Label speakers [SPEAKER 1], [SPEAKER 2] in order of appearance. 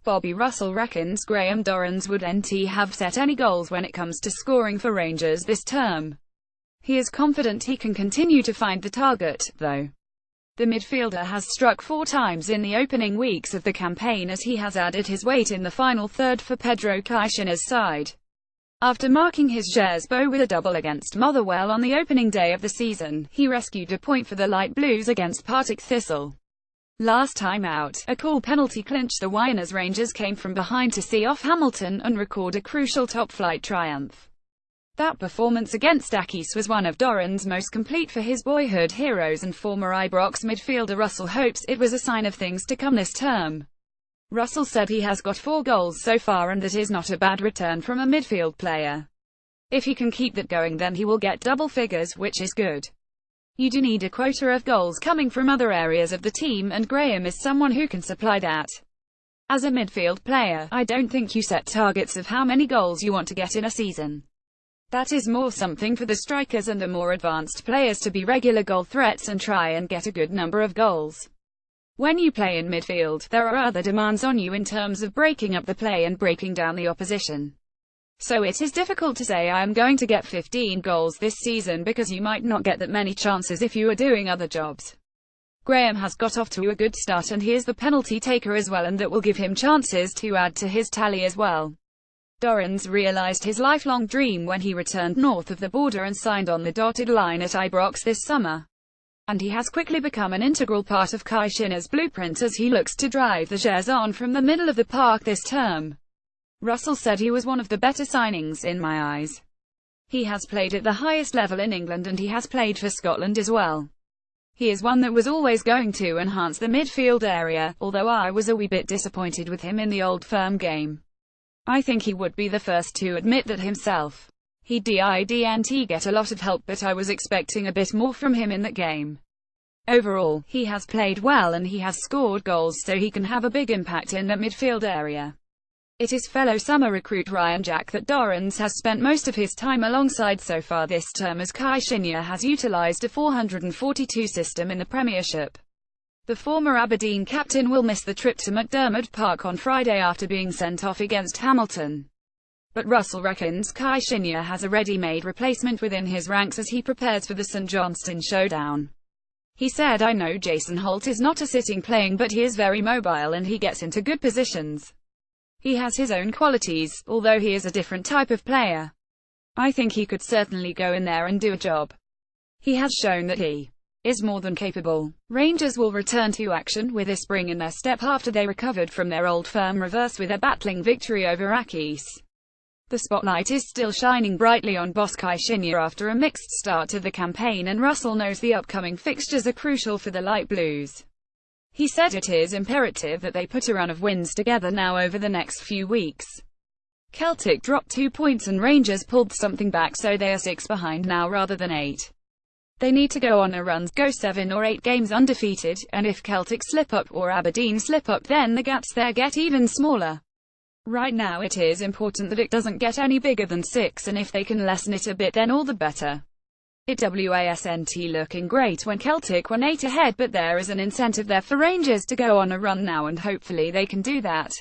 [SPEAKER 1] Bobby Russell reckons Graham Dorrans would have set any goals when it comes to scoring for Rangers this term. He is confident he can continue to find the target, though. The midfielder has struck 4 times in the opening weeks of the campaign as he has added his weight in the final third for Pedro Caixinha's side. After marking his Jersbo with a double against Motherwell on the opening day of the season, he rescued a point for the Light Blues against Partick Thistle. Last time out, a cool penalty clinched the win as Rangers came from behind to see off Hamilton and record a crucial top-flight triumph. That performance against Akis was one of Dorrans' most complete for his boyhood heroes, and former Ibrox midfielder Russell hopes it was a sign of things to come this term. Russell said he has got 4 goals so far and that is not a bad return from a midfield player. If he can keep that going then he will get double figures, which is good. You do need a quota of goals coming from other areas of the team, and Graham is someone who can supply that. As a midfield player, I don't think you set targets of how many goals you want to get in a season. That is more something for the strikers and the more advanced players to be regular goal threats and try and get a good number of goals. When you play in midfield, there are other demands on you in terms of breaking up the play and breaking down the opposition. So it is difficult to say I am going to get 15 goals this season because you might not get that many chances if you are doing other jobs. Graham has got off to a good start and he is the penalty taker as well, and that will give him chances to add to his tally as well. Dorrans realised his lifelong dream when he returned north of the border and signed on the dotted line at Ibrox this summer. And he has quickly become an integral part of Caixinha's blueprint as he looks to drive the Gers on from the middle of the park this term. Russell said he was one of the better signings in my eyes. He has played at the highest level in England and he has played for Scotland as well. He is one that was always going to enhance the midfield area, although I was a wee bit disappointed with him in the Old Firm game. I think he would be the first to admit that himself. He didn't get a lot of help, but I was expecting a bit more from him in that game. Overall, he has played well and he has scored goals, so he can have a big impact in that midfield area. It is fellow summer recruit Ryan Jack that Dorrans has spent most of his time alongside so far this term, as Caixinha has utilised a 442 system in the Premiership. The former Aberdeen captain will miss the trip to McDermott Park on Friday after being sent off against Hamilton. But Russell reckons Caixinha has a ready-made replacement within his ranks as he prepares for the St Johnstone showdown. He said, I know Jason Holt is not a sitting playing, but he is very mobile and he gets into good positions. He has his own qualities, although he is a different type of player. I think he could certainly go in there and do a job. He has shown that he is more than capable. Rangers will return to action with a spring in their step after they recovered from their Old Firm reverse with a battling victory over Akis. The spotlight is still shining brightly on boss Caixinha after a mixed start to the campaign, and Russell knows the upcoming fixtures are crucial for the Light Blues. He said it is imperative that they put a run of wins together now over the next few weeks. Celtic dropped 2 points and Rangers pulled something back, so they are 6 behind now rather than 8. They need to go on a run, go 7 or 8 games undefeated, and if Celtic slip up or Aberdeen slip up, then the gaps there get even smaller. Right now it is important that it doesn't get any bigger than 6, and if they can lessen it a bit then all the better. It wasn't looking great when Celtic won 8 ahead, but there is an incentive there for Rangers to go on a run now and hopefully they can do that.